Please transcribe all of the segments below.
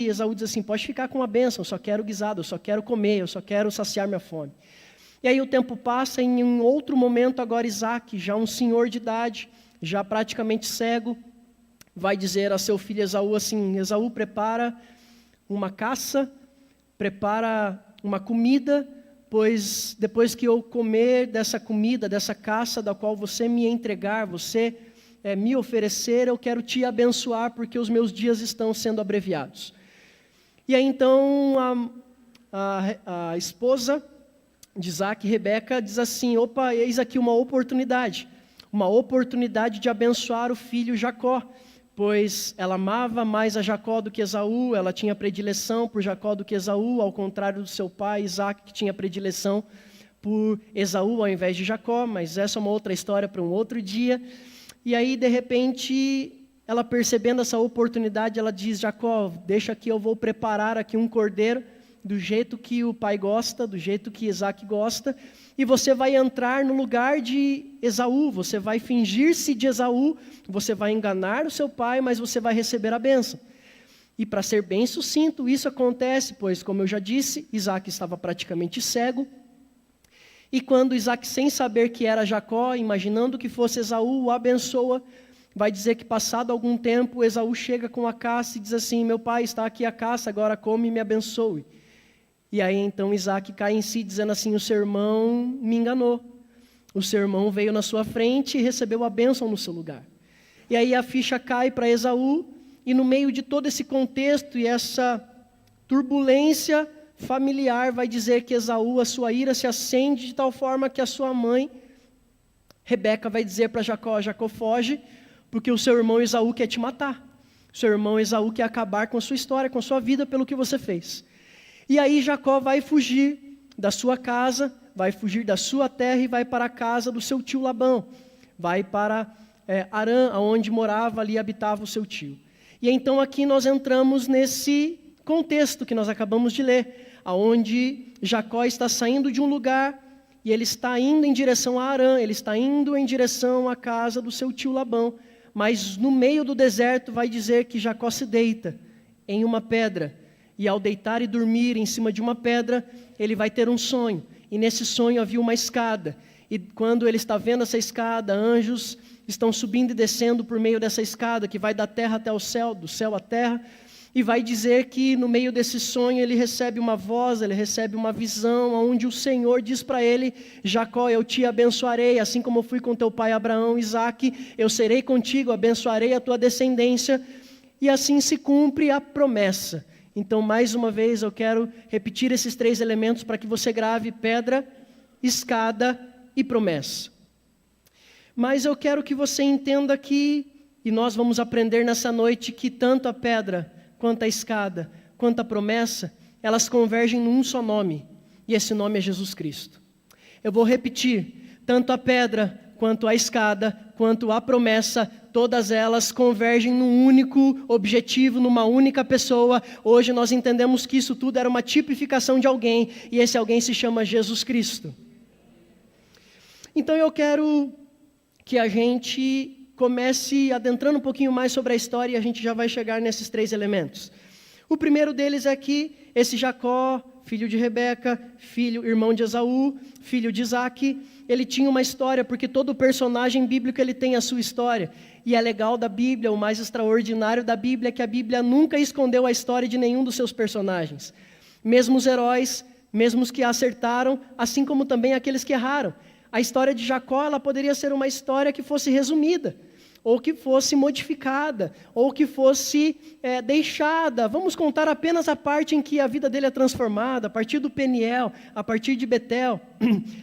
Esaú diz assim, pode ficar com a bênção, eu só quero guisado, eu só quero comer, eu só quero saciar minha fome. E aí o tempo passa, e em um outro momento agora Isaac, já um senhor de idade, já praticamente cego, vai dizer a seu filho Esaú assim, Esaú, prepara uma caça, prepara uma comida, pois depois que eu comer dessa comida, dessa caça da qual você me entregar, você me oferecer, eu quero te abençoar, porque os meus dias estão sendo abreviados. E aí então a esposa de Isaac, Rebeca, diz assim, opa, eis aqui uma oportunidade de abençoar o filho Jacó, pois ela amava mais a Jacó do que Esaú, ela tinha predileção por Jacó do que Esaú, ao contrário do seu pai Isaac, que tinha predileção por Esaú ao invés de Jacó, mas essa é uma outra história para um outro dia. E aí, de repente, ela percebendo essa oportunidade, ela diz, Jacó, deixa que eu vou preparar aqui um cordeiro, do jeito que o pai gosta, do jeito que Isaac gosta, e você vai entrar no lugar de Esaú, você vai fingir-se de Esaú, você vai enganar o seu pai, mas você vai receber a bênção. E para ser bem sucinto, isso acontece, pois, como eu já disse, Isaac estava praticamente cego, e quando Isaac, sem saber que era Jacó, imaginando que fosse Esaú, o abençoa, vai dizer que passado algum tempo, Esaú chega com a caça e diz assim, meu pai, está aqui a caça, agora come e me abençoe. E aí então Isaac cai em si dizendo assim, o seu irmão me enganou. O seu irmão veio na sua frente e recebeu a bênção no seu lugar. E aí a ficha cai para Esaú, e no meio de todo esse contexto e essa turbulência familiar, vai dizer que Esaú, a sua ira se acende de tal forma que a sua mãe, Rebeca, vai dizer para Jacó, Jacó foge, porque o seu irmão Esaú quer te matar. O seu irmão Esaú quer acabar com a sua história, com a sua vida, pelo que você fez. E aí Jacó vai fugir da sua casa, vai fugir da sua terra e vai para a casa do seu tio Labão. Vai para Harã, onde morava ali, habitava o seu tio. E então aqui nós entramos nesse contexto que nós acabamos de ler, onde Jacó está saindo de um lugar e ele está indo em direção a Harã, ele está indo em direção à casa do seu tio Labão. Mas no meio do deserto vai dizer que Jacó se deita em uma pedra. E ao deitar e dormir em cima de uma pedra, ele vai ter um sonho. E nesse sonho havia uma escada. E quando ele está vendo essa escada, anjos estão subindo e descendo por meio dessa escada, que vai da terra até o céu, do céu à terra. E vai dizer que no meio desse sonho ele recebe uma voz, ele recebe uma visão, onde o Senhor diz para ele, Jacó, eu te abençoarei, assim como eu fui com teu pai Abraão, Isaque, eu serei contigo, abençoarei a tua descendência. E assim se cumpre a promessa. Então, mais uma vez, eu quero repetir esses 3 elementos para que você grave pedra, escada e promessa. Mas eu quero que você entenda que, e nós vamos aprender nessa noite, que tanto a pedra, quanto a escada, quanto a promessa, elas convergem num só nome, e esse nome é Jesus Cristo. Eu vou repetir, tanto a pedra, quanto a escada, quanto a promessa, todas elas convergem num único objetivo, numa única pessoa. Hoje nós entendemos que isso tudo era uma tipificação de alguém, e esse alguém se chama Jesus Cristo. Então eu quero que a gente comece adentrando um pouquinho mais sobre a história, e a gente já vai chegar nesses 3 elementos. O primeiro deles é que esse Jacó, filho de Rebeca, irmão de Esaú, filho de Isaac, ele tinha uma história, porque todo personagem bíblico ele tem a sua história. E é legal da Bíblia, o mais extraordinário da Bíblia é que a Bíblia nunca escondeu a história de nenhum dos seus personagens. Mesmo os heróis, mesmo os que acertaram, assim como também aqueles que erraram. A história de Jacó, ela poderia ser uma história que fosse resumida, ou que fosse modificada, ou que fosse deixada. Vamos contar apenas a parte em que a vida dele é transformada, a partir do Peniel, a partir de Betel,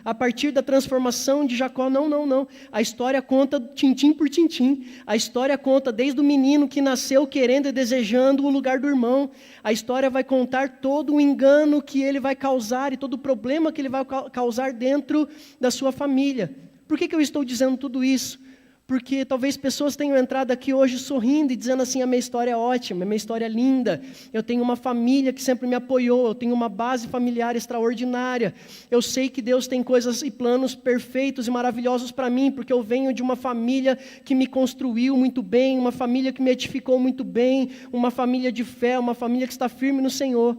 a partir da transformação de Jacó. Não. A história conta tintim por tintim. A história conta desde o menino que nasceu querendo e desejando o lugar do irmão. A história vai contar todo o engano que ele vai causar e todo o problema que ele vai causar dentro da sua família. Por que eu estou dizendo tudo isso? Porque talvez pessoas tenham entrado aqui hoje sorrindo e dizendo assim, a minha história é ótima, a minha história é linda, eu tenho uma família que sempre me apoiou, eu tenho uma base familiar extraordinária, eu sei que Deus tem coisas e planos perfeitos e maravilhosos para mim, porque eu venho de uma família que me construiu muito bem, uma família que me edificou muito bem, uma família de fé, uma família que está firme no Senhor.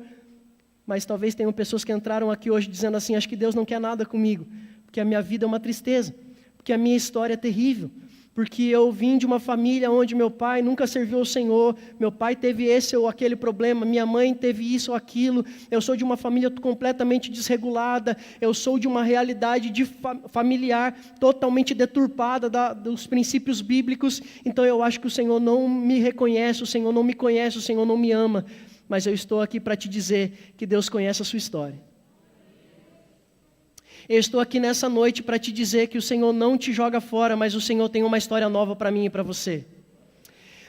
Mas talvez tenham pessoas que entraram aqui hoje dizendo assim, acho que Deus não quer nada comigo, porque a minha vida é uma tristeza, porque a minha história é terrível. Porque eu vim de uma família onde meu pai nunca serviu ao Senhor, meu pai teve esse ou aquele problema, minha mãe teve isso ou aquilo, eu sou de uma família completamente desregulada, eu sou de uma realidade familiar totalmente deturpada dos princípios bíblicos, então eu acho que o Senhor não me reconhece, o Senhor não me conhece, o Senhor não me ama, mas eu estou aqui para te dizer que Deus conhece a sua história. Eu estou aqui nessa noite para te dizer que o Senhor não te joga fora, mas o Senhor tem uma história nova para mim e para você.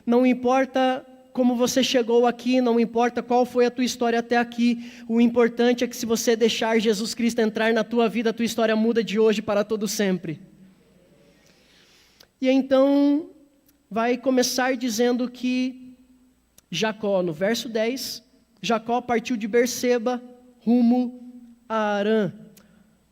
Não importa como você chegou aqui, não importa qual foi a tua história até aqui, o importante é que se você deixar Jesus Cristo entrar na tua vida, a tua história muda de hoje para todo sempre. E então, vai começar dizendo que Jacó, no verso 10, Jacó partiu de Berseba rumo a Harã.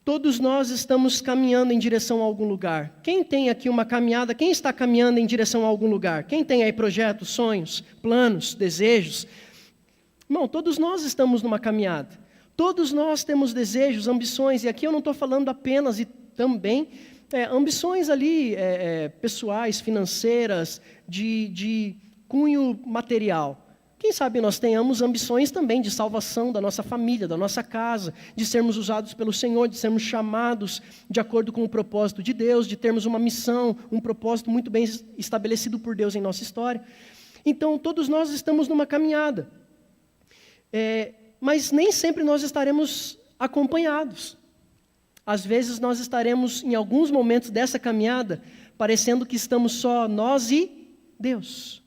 Todos nós estamos caminhando em direção a algum lugar. Quem tem aqui uma caminhada, quem está caminhando em direção a algum lugar? Quem tem aí projetos, sonhos, planos, desejos? Irmão, todos nós estamos numa caminhada. Todos nós temos desejos, ambições, e aqui eu não estou falando apenas e também ambições ali pessoais, financeiras, de cunho material. Quem sabe nós tenhamos ambições também de salvação da nossa família, da nossa casa, de sermos usados pelo Senhor, de sermos chamados de acordo com o propósito de Deus, de termos uma missão, um propósito muito bem estabelecido por Deus em nossa história. Então, todos nós estamos numa caminhada. Mas nem sempre nós estaremos acompanhados. Às vezes nós estaremos, em alguns momentos dessa caminhada, parecendo que estamos só nós e Deus.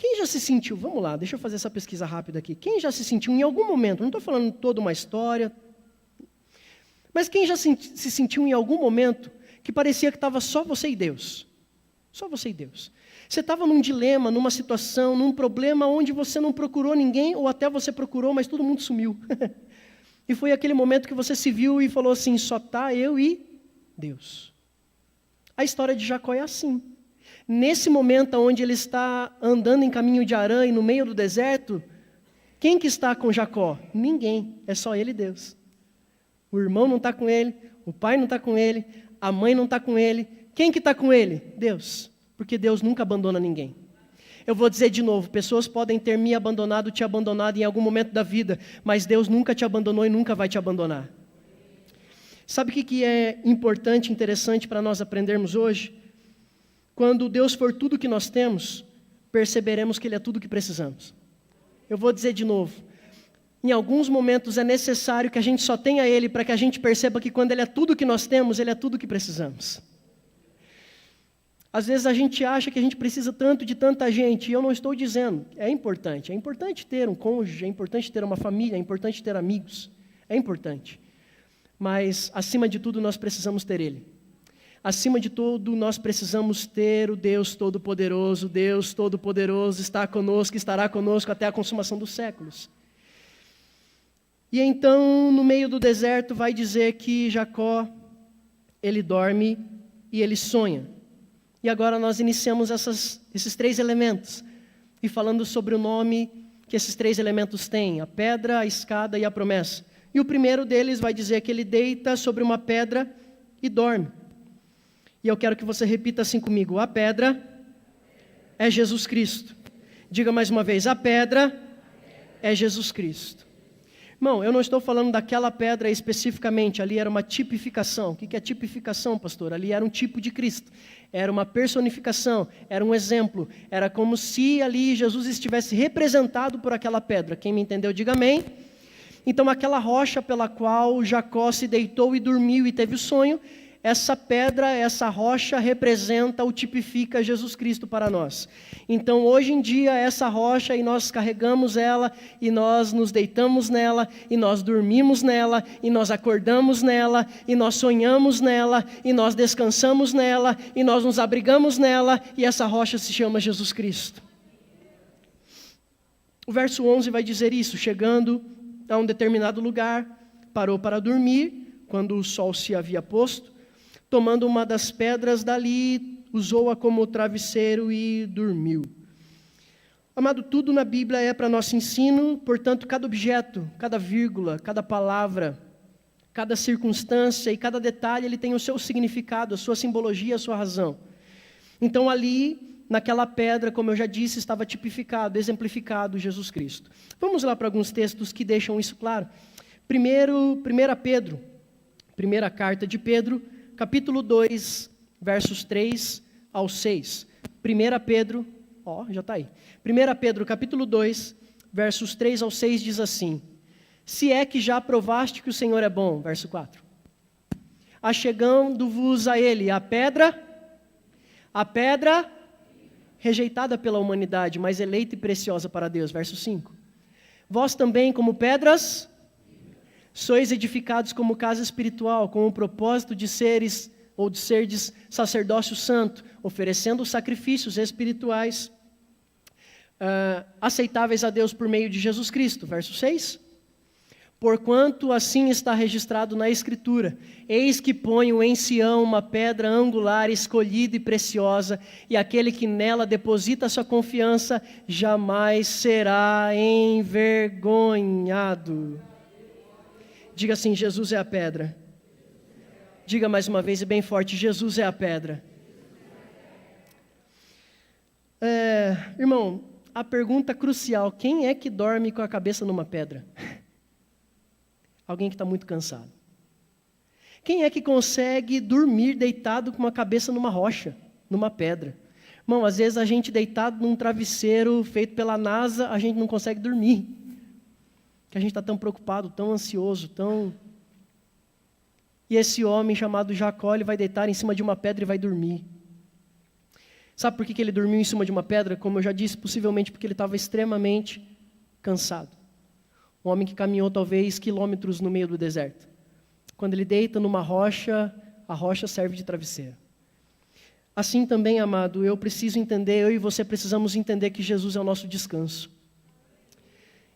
Quem já se sentiu, vamos lá, deixa eu fazer essa pesquisa rápida aqui. Quem já se sentiu em algum momento, não estou falando toda uma história, mas quem já se sentiu em algum momento que parecia que estava só você e Deus? Só você e Deus. Você estava num dilema, numa situação, num problema onde você não procurou ninguém, ou até você procurou, mas todo mundo sumiu. E foi aquele momento que você se viu e falou assim, só está eu e Deus. A história de Jacó é assim. Nesse momento onde ele está andando em caminho de Harã e no meio do deserto, quem que está com Jacó? Ninguém, é só ele e Deus. O irmão não está com ele, o pai não está com ele, a mãe não está com ele. Quem que está com ele? Deus, porque Deus nunca abandona ninguém. Eu vou dizer de novo, pessoas podem ter me abandonado, te abandonado em algum momento da vida, mas Deus nunca te abandonou e nunca vai te abandonar. Sabe o que é importante, interessante para nós aprendermos hoje? Quando Deus for tudo que nós temos, perceberemos que Ele é tudo o que precisamos. Eu vou dizer de novo, em alguns momentos é necessário que a gente só tenha Ele para que a gente perceba que quando Ele é tudo que nós temos, Ele é tudo o que precisamos. Às vezes a gente acha que a gente precisa tanto de tanta gente, e eu não estou dizendo, é importante ter um cônjuge, é importante ter uma família, é importante ter amigos, é importante. Mas, acima de tudo, nós precisamos ter Ele. Acima de tudo, nós precisamos ter o Deus Todo-Poderoso. Deus Todo-Poderoso está conosco, estará conosco até a consumação dos séculos. E então, no meio do deserto, vai dizer que Jacó, ele dorme e ele sonha. E agora nós iniciamos esses três elementos. E falando sobre o nome que esses três elementos têm, a pedra, a escada e a promessa. E o primeiro deles vai dizer que ele deita sobre uma pedra e dorme. E eu quero que você repita assim comigo, a pedra é Jesus Cristo. Diga mais uma vez, a pedra é Jesus Cristo. Irmão, eu não estou falando daquela pedra especificamente, ali era uma tipificação. O que é tipificação, pastor? Ali era um tipo de Cristo, era uma personificação, era um exemplo. Era como se ali Jesus estivesse representado por aquela pedra. Quem me entendeu, diga amém. Então aquela rocha pela qual Jacó se deitou e dormiu e teve o sonho, essa pedra, essa rocha representa ou tipifica Jesus Cristo para nós. Então, hoje em dia, essa rocha, e nós carregamos ela, e nós nos deitamos nela, e nós dormimos nela, e nós acordamos nela, e nós sonhamos nela, e nós descansamos nela, e nós nos abrigamos nela, e essa rocha se chama Jesus Cristo. O verso 11 vai dizer isso: chegando a um determinado lugar, parou para dormir, quando o sol se havia posto. Tomando uma das pedras dali, usou-a como travesseiro e dormiu. Amado, tudo na Bíblia é para nosso ensino, portanto, cada objeto, cada vírgula, cada palavra, cada circunstância e cada detalhe, ele tem o seu significado, a sua simbologia, a sua razão. Então, ali, naquela pedra, como eu já disse, estava tipificado, exemplificado Jesus Cristo. Vamos lá para alguns textos que deixam isso claro. Primeiro, 1 Pedro, primeira carta de Pedro, capítulo 2, versos 3 ao 6. 1 Pedro, já está aí. 1 Pedro, capítulo 2, versos 3 ao 6 diz assim: se é que já provaste que o Senhor é bom, verso 4. Achegando-vos a Ele a pedra rejeitada pela humanidade, mas eleita e preciosa para Deus, verso 5. Vós também, como pedras, sois edificados como casa espiritual, com o propósito de serdes sacerdócio santo, oferecendo sacrifícios espirituais aceitáveis a Deus por meio de Jesus Cristo. Verso 6. Porquanto assim está registrado na Escritura: eis que ponho em Sião uma pedra angular, escolhida e preciosa, e aquele que nela deposita a sua confiança jamais será envergonhado. Diga assim: Jesus é a pedra. Diga mais uma vez e bem forte: Jesus é a pedra. Irmão, a pergunta crucial: quem é que dorme com a cabeça numa pedra? Alguém que está muito cansado. Quem é que consegue dormir deitado com uma cabeça numa rocha, numa pedra? Irmão, às vezes a gente deitado num travesseiro feito pela NASA, a gente não consegue dormir. Que a gente está tão preocupado, tão ansioso, tão... E esse homem chamado Jacó, ele vai deitar em cima de uma pedra e vai dormir. Sabe por que ele dormiu em cima de uma pedra? Como eu já disse, possivelmente porque ele estava extremamente cansado. Um homem que caminhou talvez quilômetros no meio do deserto. Quando ele deita numa rocha, a rocha serve de travesseiro. Assim também, amado, eu e você precisamos entender que Jesus é o nosso descanso.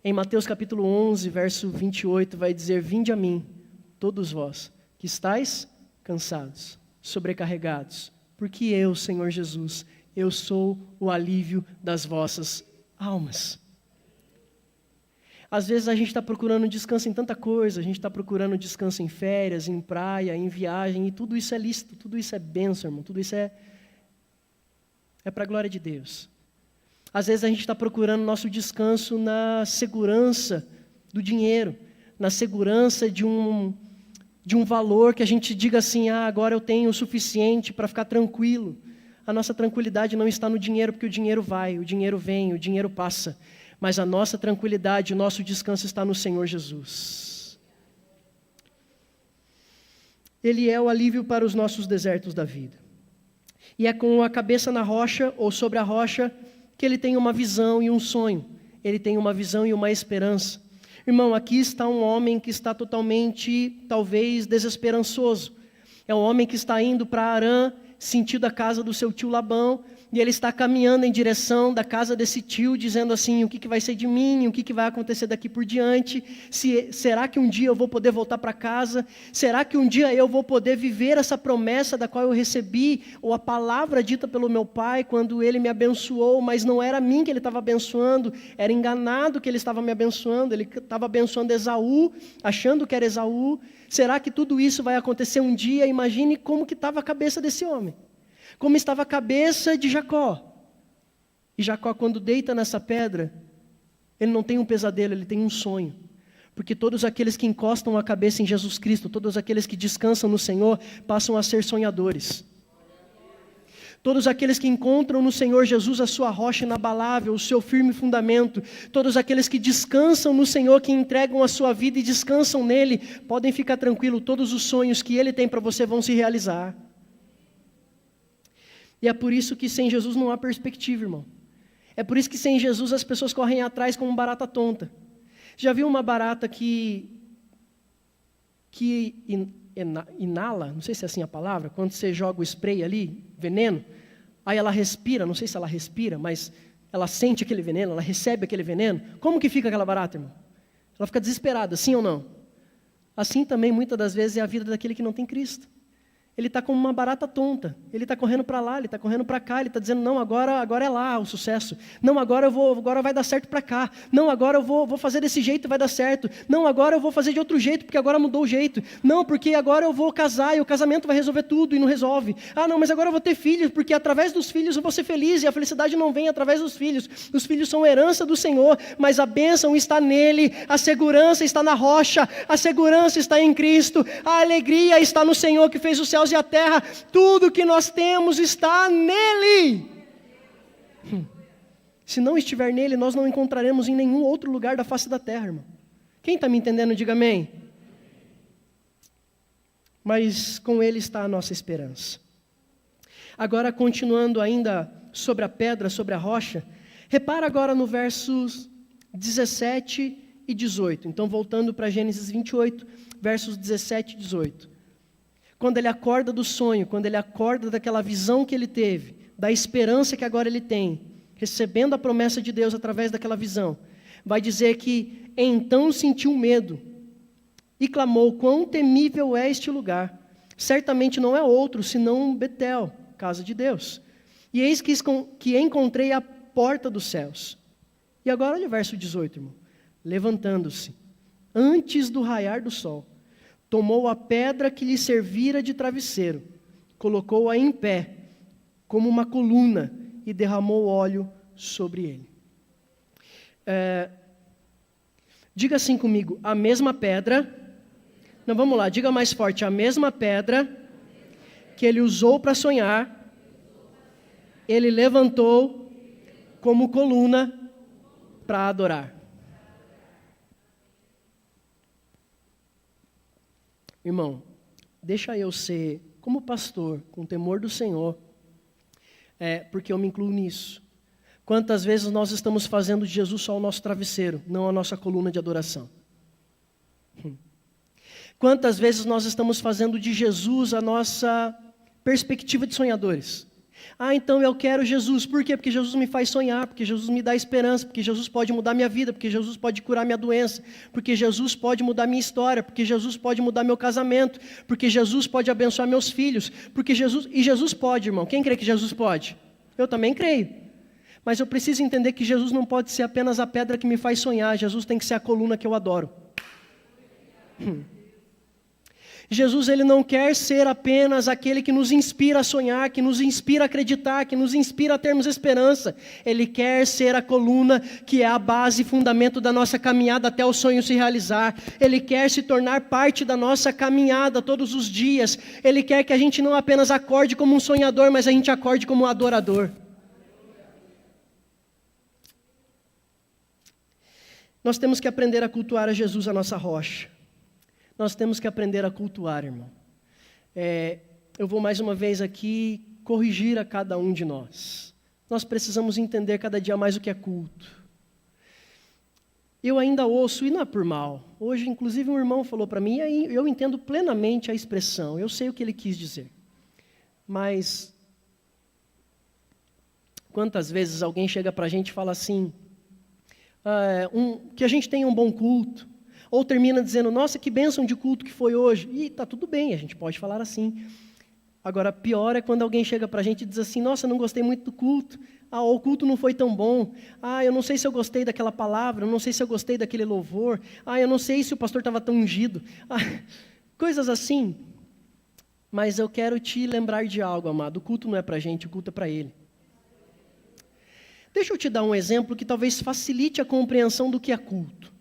Em Mateus capítulo 11, verso 28, vai dizer: vinde a mim, todos vós, que estáis cansados, sobrecarregados, porque eu, Senhor Jesus, eu sou o alívio das vossas almas. Às vezes a gente está procurando descanso em tanta coisa, a gente está procurando descanso em férias, em praia, em viagem, e tudo isso é lícito, tudo isso é bênção, irmão, tudo isso é para a glória de Deus. Às vezes a gente está procurando nosso descanso na segurança do dinheiro, na segurança de um valor que a gente diga assim: agora eu tenho o suficiente para ficar tranquilo. A nossa tranquilidade não está no dinheiro, porque o dinheiro vai, o dinheiro vem, o dinheiro passa. Mas a nossa tranquilidade, o nosso descanso está no Senhor Jesus. Ele é o alívio para os nossos desertos da vida. E é com a cabeça na rocha, ou sobre a rocha, que ele tem uma visão e um sonho. Ele tem uma visão e uma esperança. Irmão, aqui está um homem que está totalmente, talvez, desesperançoso. É um homem que está indo para Harã, sentido a casa do seu tio Labão, e ele está caminhando em direção da casa desse tio, dizendo assim: o que vai ser de mim, o que vai acontecer daqui por diante, será que um dia eu vou poder voltar para casa, será que um dia eu vou poder viver essa promessa da qual eu recebi, ou a palavra dita pelo meu pai, quando ele me abençoou, mas não era a mim que ele estava abençoando, era enganado que ele estava me abençoando, ele estava abençoando Esaú, achando que era Esaú. Será que tudo isso vai acontecer um dia? Imagine como que estava a cabeça desse homem. Como estava a cabeça de Jacó. E Jacó, quando deita nessa pedra, ele não tem um pesadelo, ele tem um sonho. Porque todos aqueles que encostam a cabeça em Jesus Cristo, todos aqueles que descansam no Senhor, passam a ser sonhadores. Todos aqueles que encontram no Senhor Jesus a sua rocha inabalável, o seu firme fundamento, todos aqueles que descansam no Senhor, que entregam a sua vida e descansam nele, podem ficar tranquilos, todos os sonhos que Ele tem para você vão se realizar. E é por isso que sem Jesus não há perspectiva, irmão. É por isso que sem Jesus as pessoas correm atrás como barata tonta. Já viu uma barata que inala, não sei se é assim a palavra, quando você joga o spray ali, veneno, aí ela respira, não sei se ela respira, mas ela sente aquele veneno, ela recebe aquele veneno. Como que fica aquela barata, irmão? Ela fica desesperada, sim ou não? Assim também, muitas das vezes, é a vida daquele que não tem Cristo. Ele está como uma barata tonta, ele está correndo para lá, ele está correndo para cá, ele está dizendo, não, agora é lá o sucesso, não, agora vai dar certo para cá, não, agora eu vou fazer desse jeito e vai dar certo, não, agora eu vou fazer de outro jeito, porque agora mudou o jeito, não, porque agora eu vou casar e o casamento vai resolver tudo e não resolve, não, mas agora eu vou ter filhos, porque através dos filhos eu vou ser feliz e a felicidade não vem através dos filhos, os filhos são herança do Senhor, mas a bênção está nele, a segurança está na rocha, a segurança está em Cristo, a alegria está no Senhor que fez o céu e a terra, tudo que nós temos está nele. Se não estiver nele, nós não encontraremos em nenhum outro lugar da face da terra, irmão. Quem está me entendendo, diga amém. Mas com ele está a nossa esperança. Agora, continuando ainda sobre a pedra, sobre a rocha, repara agora no versos 17 e 18. Então, voltando para Gênesis 28, versos 17 e 18. Quando ele acorda do sonho, quando ele acorda daquela visão que ele teve, da esperança que agora ele tem, recebendo a promessa de Deus através daquela visão, vai dizer que então sentiu medo e clamou: quão temível é este lugar! Certamente não é outro senão Betel, casa de Deus. E eis que encontrei a porta dos céus. E agora olha o verso 18, irmão. Levantando-se, antes do raiar do sol, tomou a pedra que lhe servira de travesseiro, colocou-a em pé, como uma coluna, e derramou óleo sobre ele. Diga assim comigo, a mesma pedra, não, vamos lá, diga mais forte, a mesma pedra que ele usou para sonhar, ele levantou como coluna para adorar. Irmão, deixa eu ser, como pastor, com temor do Senhor, porque eu me incluo nisso. Quantas vezes nós estamos fazendo de Jesus só o nosso travesseiro, não a nossa coluna de adoração? Quantas vezes nós estamos fazendo de Jesus a nossa perspectiva de sonhadores? Então eu quero Jesus, por quê? Porque Jesus me faz sonhar, porque Jesus me dá esperança, porque Jesus pode mudar minha vida, porque Jesus pode curar minha doença, porque Jesus pode mudar minha história, porque Jesus pode mudar meu casamento, porque Jesus pode abençoar meus filhos, porque Jesus pode, irmão. Quem crê que Jesus pode? Eu também creio. Mas eu preciso entender que Jesus não pode ser apenas a pedra que me faz sonhar, Jesus tem que ser a coluna que eu adoro. Jesus, ele não quer ser apenas aquele que nos inspira a sonhar, que nos inspira a acreditar, que nos inspira a termos esperança. Ele quer ser a coluna que é a base e fundamento da nossa caminhada até o sonho se realizar. Ele quer se tornar parte da nossa caminhada todos os dias. Ele quer que a gente não apenas acorde como um sonhador, mas a gente acorde como um adorador. Nós temos que aprender a cultuar a Jesus, a nossa rocha. Nós temos que aprender a cultuar, irmão. Eu vou mais uma vez aqui corrigir a cada um de nós. Nós precisamos entender cada dia mais o que é culto. Eu ainda ouço, e não é por mal. Hoje, inclusive, um irmão falou para mim, e eu entendo plenamente a expressão. Eu sei o que ele quis dizer. Mas, quantas vezes alguém chega para a gente e fala assim, que a gente tenha um bom culto, ou termina dizendo, nossa, que bênção de culto que foi hoje. E está tudo bem, a gente pode falar assim. Agora, pior é quando alguém chega para a gente e diz assim, nossa, não gostei muito do culto. O culto não foi tão bom. Eu não sei se eu gostei daquela palavra, eu não sei se eu gostei daquele louvor. Eu não sei se o pastor estava tão ungido. Coisas assim. Mas eu quero te lembrar de algo, amado. O culto não é para a gente, o culto é para Ele. Deixa eu te dar um exemplo que talvez facilite a compreensão do que é culto.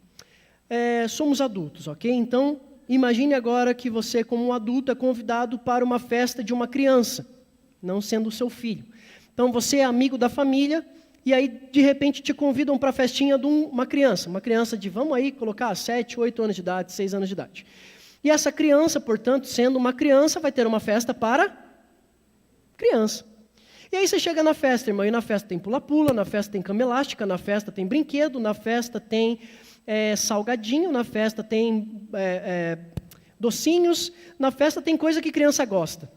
Somos adultos, ok? Então, imagine agora que você, como um adulto, é convidado para uma festa de uma criança. não sendo o seu filho. Então você é amigo da família, e aí de repente te convidam para a festinha de uma criança de, vamos aí colocar 7, 8 anos de idade, 6 anos de idade. E essa criança, portanto, sendo uma criança, vai ter uma festa para criança. E aí você chega na festa, irmão, e na festa tem pula-pula, na festa tem cama elástica, na festa tem brinquedo, na festa tem salgadinho, na festa tem docinhos, na festa tem coisa que criança gosta.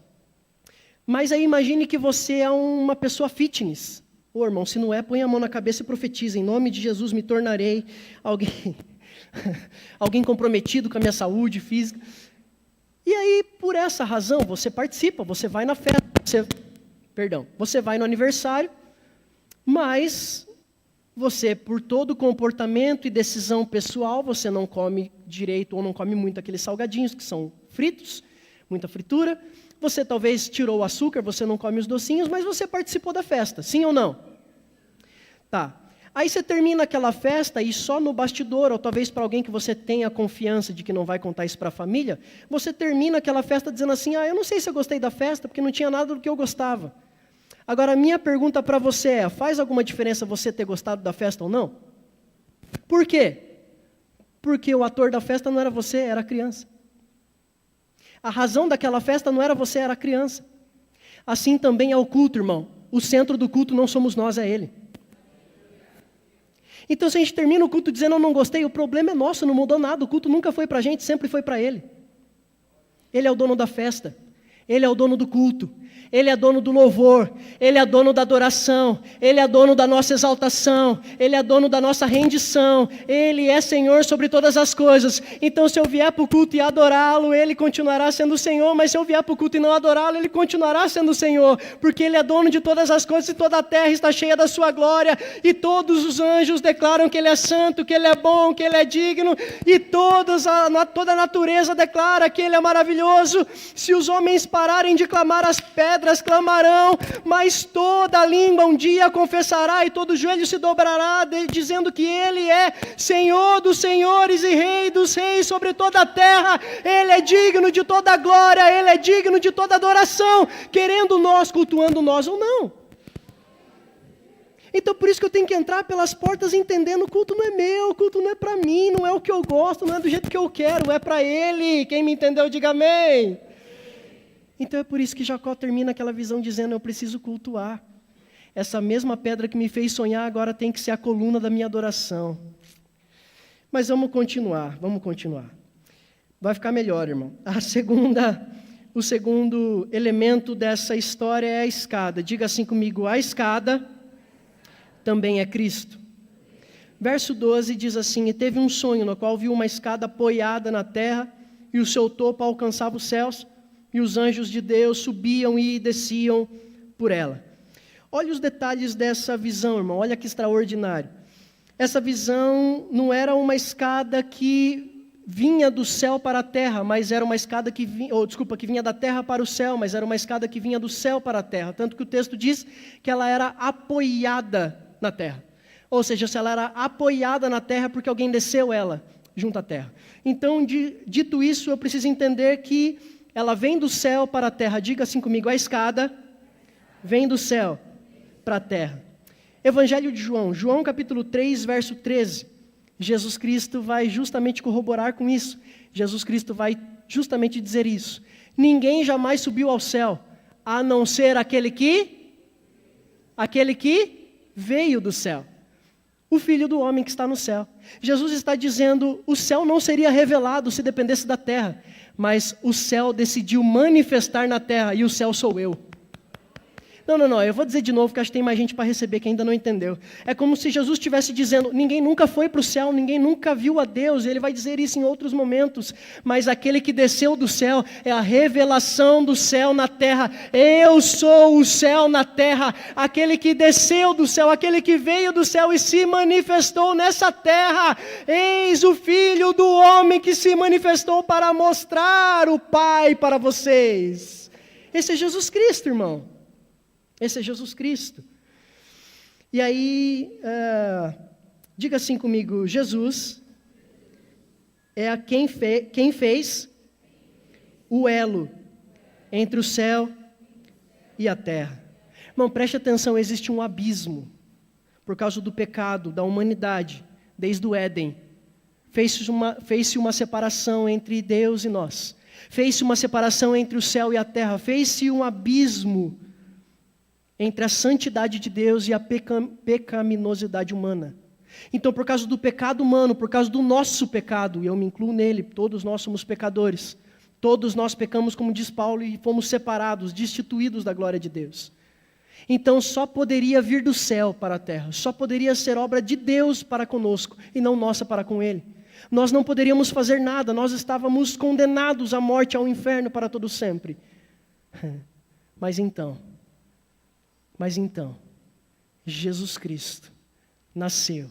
Mas aí imagine que você é uma pessoa fitness. Ô, irmão, se não é, põe a mão na cabeça e profetiza, em nome de Jesus me tornarei alguém comprometido com a minha saúde física. E aí, por essa razão, você participa, você vai na festa, você vai no aniversário, mas você, por todo o comportamento e decisão pessoal, você não come direito ou não come muito aqueles salgadinhos que são fritos, muita fritura. Você talvez tirou o açúcar, você não come os docinhos, mas você participou da festa, sim ou não? Tá. Aí você termina aquela festa e só no bastidor, ou talvez para alguém que você tenha confiança de que não vai contar isso para a família, você termina aquela festa dizendo assim, eu não sei se eu gostei da festa, porque não tinha nada do que eu gostava. Agora, a minha pergunta para você é, faz alguma diferença você ter gostado da festa ou não? Por quê? Porque o ator da festa não era você, era a criança. A razão daquela festa não era você, era a criança. Assim também é o culto, irmão. O centro do culto não somos nós, é Ele. Então, se a gente termina o culto dizendo eu não gostei, o problema é nosso, não mudou nada. O culto nunca foi para a gente, sempre foi para Ele. Ele é o dono da festa. Ele é o dono do culto. Ele é dono do louvor, Ele é dono da adoração, Ele é dono da nossa exaltação, Ele é dono da nossa rendição, Ele é Senhor sobre todas as coisas. Então, se eu vier para o culto e adorá-lo, Ele continuará sendo o Senhor, mas se eu vier para o culto e não adorá-lo, Ele continuará sendo o Senhor, porque Ele é dono de todas as coisas e toda a terra está cheia da sua glória, e todos os anjos declaram que Ele é santo, que Ele é bom, que Ele é digno, e toda a natureza declara que Ele é maravilhoso. Se os homens pararem de clamar, as pedras clamarão, mas toda língua um dia confessará e todo joelho se dobrará, dizendo que Ele é Senhor dos senhores e Rei dos reis sobre toda a terra. Ele é digno de toda a glória, Ele é digno de toda adoração, querendo nós, cultuando nós ou não. Então por isso que eu tenho que entrar pelas portas entendendo o culto não é meu, o culto não é para mim, não é o que eu gosto, não é do jeito que eu quero, é para Ele. Quem me entendeu, diga amém. Então é por isso que Jacó termina aquela visão dizendo, eu preciso cultuar. Essa mesma pedra que me fez sonhar agora tem que ser a coluna da minha adoração. Mas vamos continuar. Vai ficar melhor, irmão. O segundo elemento dessa história é a escada. Diga assim comigo, a escada também é Cristo. Verso 12 diz assim, e teve um sonho no qual viu uma escada apoiada na terra, e o seu topo alcançava os céus, e os anjos de Deus subiam e desciam por ela. Olha os detalhes dessa visão, irmão, olha que extraordinário. Essa visão não era uma escada que vinha do céu para a terra, mas era uma escada que vinha da terra para o céu, mas era uma escada que vinha do céu para a terra. Tanto que o texto diz que ela era apoiada na terra. Ou seja, se ela era apoiada na terra porque alguém desceu ela junto à terra. Então, dito isso, eu preciso entender que ela vem do céu para a terra. Diga assim comigo, a escada vem do céu para a terra. Evangelho de João, João capítulo 3, verso 13. Jesus Cristo vai justamente corroborar com isso. Jesus Cristo vai justamente dizer isso. Ninguém jamais subiu ao céu, a não ser aquele que veio do céu. O Filho do homem que está no céu. Jesus está dizendo, o céu não seria revelado se dependesse da terra. Mas o céu decidiu manifestar na terra, e o céu sou eu. Não, eu vou dizer de novo, que acho que tem mais gente para receber que ainda não entendeu. É como se Jesus estivesse dizendo, ninguém nunca foi para o céu, ninguém nunca viu a Deus, ele vai dizer isso em outros momentos, mas aquele que desceu do céu é a revelação do céu na terra. Eu sou o céu na terra, aquele que desceu do céu, aquele que veio do céu e se manifestou nessa terra. Eis o Filho do homem que se manifestou para mostrar o Pai para vocês. Esse é Jesus Cristo, irmão. Esse é Jesus Cristo. E aí, diga assim comigo, Jesus é quem fez o elo entre o céu e a terra. Irmão, preste atenção, existe um abismo por causa do pecado da humanidade, desde o Éden. Fez-se uma separação entre Deus e nós. Fez-se uma separação entre o céu e a terra. Fez-se um abismo entre a santidade de Deus e a pecaminosidade humana. Então, por causa do pecado humano, por causa do nosso pecado, e eu me incluo nele, todos nós somos pecadores. Todos nós pecamos, como diz Paulo, e fomos separados, destituídos da glória de Deus. Então, só poderia vir do céu para a terra. Só poderia ser obra de Deus para conosco, e não nossa para com Ele. Nós não poderíamos fazer nada, nós estávamos condenados à morte, ao inferno para todo sempre. Mas então, Jesus Cristo nasceu.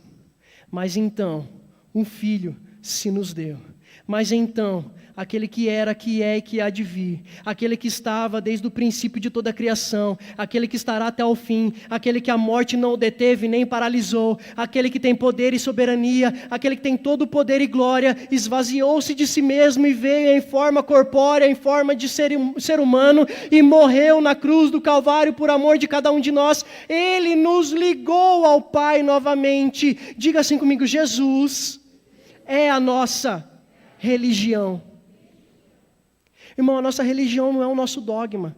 Mas então, um Filho se nos deu. Mas então, aquele que era, que é e que há de vir, aquele que estava desde o princípio de toda a criação, aquele que estará até o fim, aquele que a morte não o deteve nem paralisou, aquele que tem poder e soberania, aquele que tem todo o poder e glória, esvaziou-se de si mesmo e veio em forma corpórea, em forma de ser humano, e morreu na cruz do Calvário por amor de cada um de nós. Ele nos ligou ao Pai novamente. Diga assim comigo: Jesus é a nossa religião. Irmão, a nossa religião não é o nosso dogma.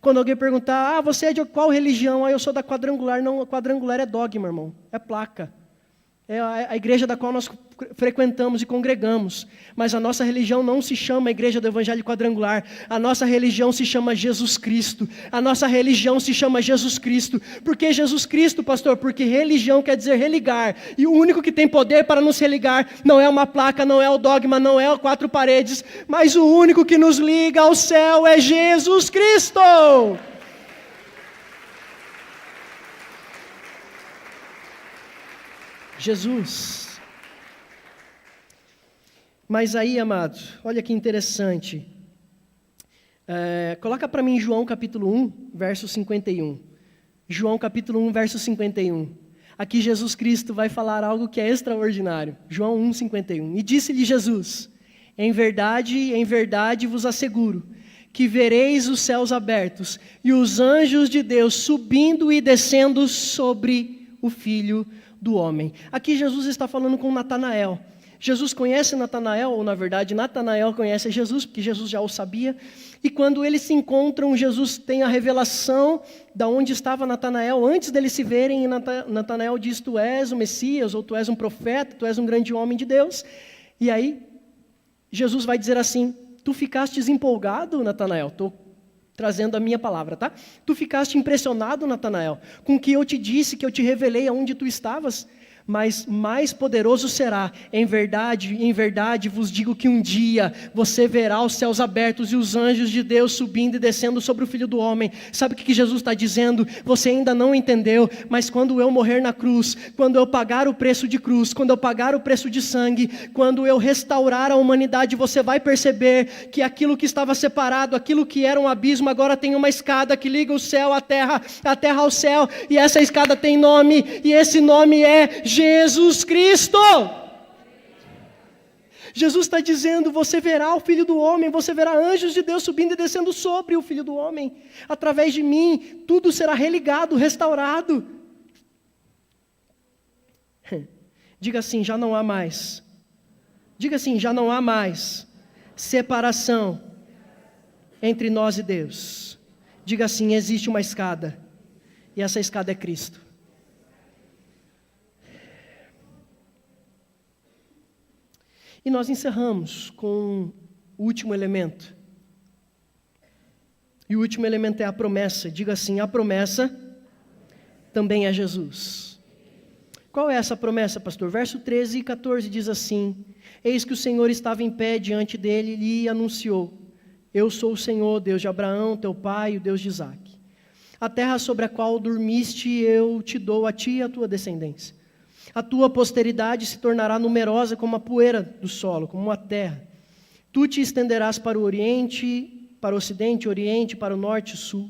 Quando alguém perguntar, você é de qual religião? Eu sou da Quadrangular. Não, a Quadrangular é dogma, irmão, é placa. É a igreja da qual nós frequentamos e congregamos. Mas a nossa religião não se chama Igreja do Evangelho Quadrangular. A nossa religião se chama Jesus Cristo. A nossa religião se chama Jesus Cristo. Por que Jesus Cristo, pastor? Porque religião quer dizer religar. E o único que tem poder para nos religar não é uma placa, não é o dogma, não é 4 paredes, mas o único que nos liga ao céu é Jesus Cristo. Jesus. Mas aí, amados, olha que interessante. Coloca para mim João capítulo 1, verso 51. João capítulo 1, verso 51. Aqui Jesus Cristo vai falar algo que é extraordinário. João 1, 51. E disse-lhe Jesus: em verdade vos asseguro, que vereis os céus abertos e os anjos de Deus subindo e descendo sobre o Filho do homem. Aqui Jesus está falando com Natanael. Jesus conhece Natanael, ou na verdade Natanael conhece Jesus, porque Jesus já o sabia. E quando eles se encontram, Jesus tem a revelação de onde estava Natanael. Antes deles se verem, Natanael diz: tu és o Messias, ou tu és um profeta, tu és um grande homem de Deus. E aí, Jesus vai dizer assim: tu ficastes empolgado, Natanael? Estou trazendo a minha palavra, tá? Tu ficaste impressionado, Natanael, com o que eu te disse, que eu te revelei aonde tu estavas? Mas mais poderoso será, em verdade vos digo que um dia você verá os céus abertos e os anjos de Deus subindo e descendo sobre o Filho do Homem. Sabe o que Jesus está dizendo? Você ainda não entendeu, mas quando eu morrer na cruz, quando eu pagar o preço de cruz, quando eu pagar o preço de sangue, quando eu restaurar a humanidade, você vai perceber que aquilo que estava separado, aquilo que era um abismo, agora tem uma escada que liga o céu à terra, a terra ao céu, e essa escada tem nome, e esse nome é Jesus Cristo. Jesus está dizendo: você verá o Filho do Homem, você verá anjos de Deus subindo e descendo sobre o Filho do Homem. Através de mim, tudo será religado, restaurado. Diga assim: já não há mais. Diga assim: já não há mais separação entre nós e Deus. Diga assim: existe uma escada, e essa escada é Cristo. E nós encerramos com o último elemento. E o último elemento é a promessa. Diga assim: a promessa também é Jesus. Qual é essa promessa, pastor? Verso 13 e 14 diz assim: eis que o Senhor estava em pé diante dele e lhe anunciou: eu sou o Senhor, Deus de Abraão, teu pai, o Deus de Isaque. A terra sobre a qual dormiste eu te dou a ti e a tua descendência. A tua posteridade se tornará numerosa como a poeira do solo, como a terra. Tu te estenderás para o oriente, para o ocidente, oriente, para o norte e sul.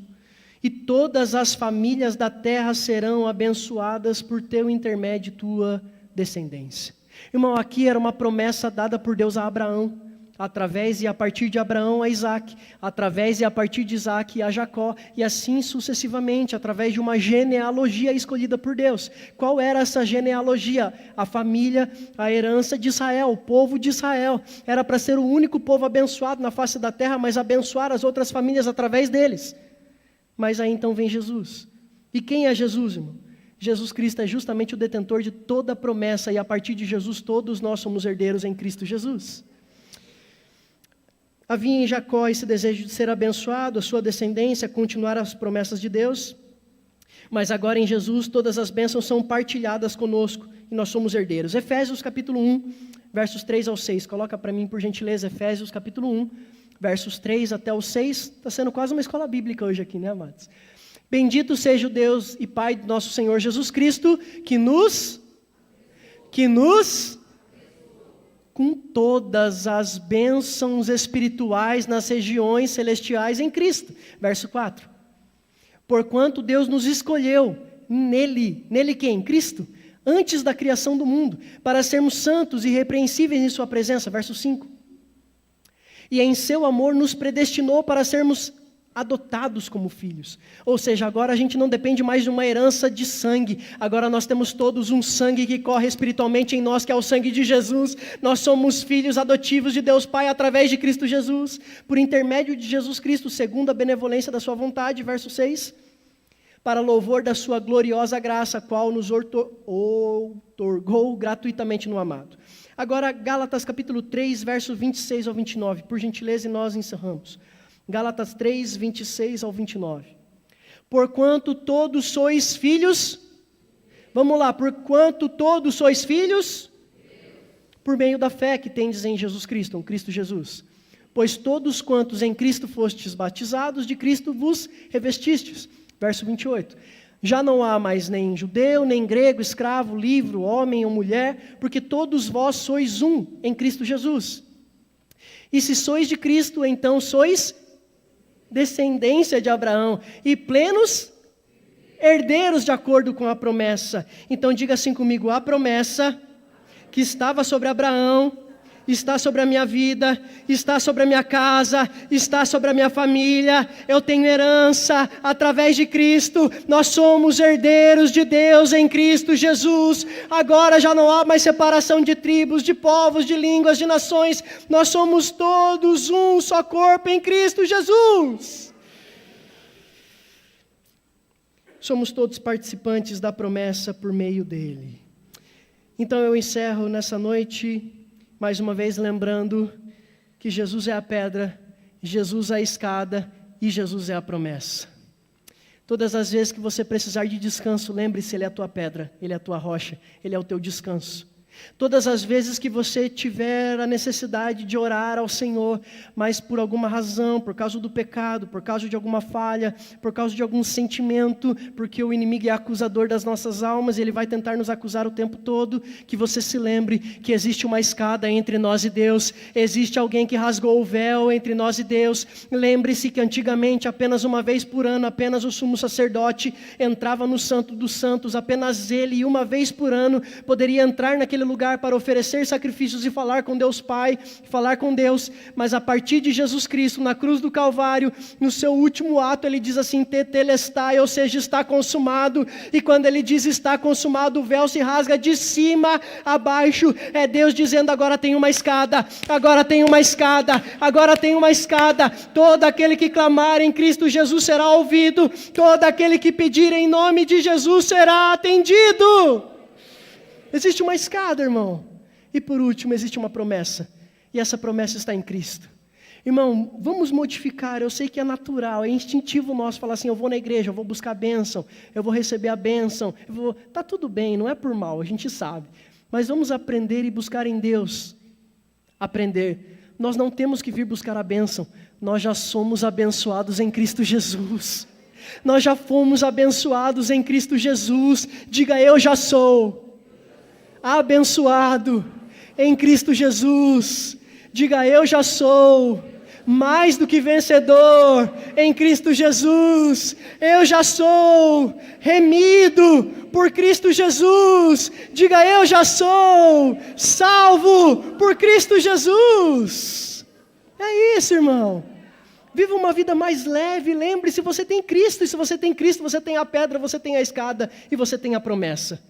E todas as famílias da terra serão abençoadas por teu intermédio, tua descendência. Irmão, aqui era uma promessa dada por Deus a Abraão. através e a partir de Abraão a Isaac, através e a partir de Isaac a Jacó, e assim sucessivamente, através de uma genealogia escolhida por Deus. Qual era essa genealogia? A família, a herança de Israel, o povo de Israel. Era para ser o único povo abençoado na face da terra, mas abençoar as outras famílias através deles. Mas aí então vem Jesus. E quem é Jesus, irmão? Jesus Cristo é justamente o detentor de toda a promessa, e a partir de Jesus todos nós somos herdeiros em Cristo Jesus. Havia em Jacó esse desejo de ser abençoado, a sua descendência, continuar as promessas de Deus, mas agora em Jesus todas as bênçãos são partilhadas conosco, e nós somos herdeiros. Efésios capítulo 1, versos 3 ao 6, coloca para mim por gentileza, Efésios capítulo 1, versos 3 até o 6, está sendo quase uma escola bíblica hoje aqui, né, amados? Bendito seja o Deus e Pai do nosso Senhor Jesus Cristo, que nos, com todas as bênçãos espirituais nas regiões celestiais em Cristo. Verso 4. Porquanto Deus nos escolheu, nele quem? Cristo, antes da criação do mundo, para sermos santos e irrepreensíveis em sua presença. Verso 5. E em seu amor nos predestinou para sermos adotados como filhos. Ou seja, agora a gente não depende mais de uma herança de sangue. Agora nós temos todos um sangue que corre espiritualmente em nós, que é o sangue de Jesus. Nós somos filhos adotivos de Deus Pai através de Cristo Jesus, por intermédio de Jesus Cristo, segundo a benevolência da sua vontade. Verso 6. Para louvor da sua gloriosa graça, a qual nos outorgou gratuitamente no amado. Agora, Gálatas capítulo 3, verso 26 ao 29. Por gentileza, e nós encerramos. Gálatas 3, 26 ao 29. Porquanto todos sois filhos, vamos lá, porquanto todos sois filhos, por meio da fé que tendes em Jesus Cristo, em Cristo Jesus. Pois todos quantos em Cristo fostes batizados, de Cristo vos revestistes. Verso 28. Já não há mais nem judeu, nem grego, escravo, livre, homem ou mulher, porque todos vós sois um em Cristo Jesus. E se sois de Cristo, então sois descendência de Abraão, e plenos herdeiros de acordo com a promessa. Então diga assim comigo: a promessa que estava sobre Abraão, está sobre a minha vida, está sobre a minha casa, está sobre a minha família. Eu tenho herança através de Cristo. Nós somos herdeiros de Deus em Cristo Jesus. Agora já não há mais separação de tribos, de povos, de línguas, de nações. Nós somos todos um só corpo em Cristo Jesus. Somos todos participantes da promessa por meio dele. Então eu encerro nessa noite, mais uma vez lembrando que Jesus é a pedra, Jesus é a escada e Jesus é a promessa. Todas as vezes que você precisar de descanso, lembre-se, Ele é a tua pedra, Ele é a tua rocha, Ele é o teu descanso. Todas as vezes que você tiver a necessidade de orar ao Senhor, mas por alguma razão, por causa do pecado, por causa de alguma falha, por causa de algum sentimento, porque o inimigo é acusador das nossas almas, ele vai tentar nos acusar o tempo todo, que você se lembre que existe uma escada entre nós e Deus, existe alguém que rasgou o véu entre nós e Deus. Lembre-se que antigamente, apenas uma vez por ano, apenas o sumo sacerdote entrava no Santo dos Santos, apenas ele, e uma vez por ano, poderia entrar naquele lugar para oferecer sacrifícios e falar com Deus Pai, falar com Deus. Mas a partir de Jesus Cristo, na cruz do Calvário, no seu último ato, ele diz assim, tetelestai, ou seja, está consumado. E quando ele diz está consumado, o véu se rasga de cima a baixo. É Deus dizendo, agora tem uma escada, agora tem uma escada, agora tem uma escada. Todo aquele que clamar em Cristo Jesus será ouvido, todo aquele que pedir em nome de Jesus será atendido. Existe uma escada, irmão. E por último, existe uma promessa. E essa promessa está em Cristo. Irmão, vamos modificar. Eu sei que é natural, é instintivo nosso falar assim, eu vou na igreja, eu vou buscar a bênção, eu vou receber a bênção. Tá tudo bem, não é por mal, a gente sabe. Mas vamos aprender e buscar em Deus. Aprender. Nós não temos que vir buscar a bênção. Nós já somos abençoados em Cristo Jesus. Nós já fomos abençoados em Cristo Jesus. Diga, eu já sou abençoado em Cristo Jesus. Diga, eu já sou mais do que vencedor em Cristo Jesus. Eu já sou remido por Cristo Jesus. Diga, eu já sou salvo por Cristo Jesus. é isso, irmão. Viva uma vida mais leve, lembre-se, você tem Cristo, e se você tem Cristo, você tem a pedra, você tem a escada, e você tem a promessa.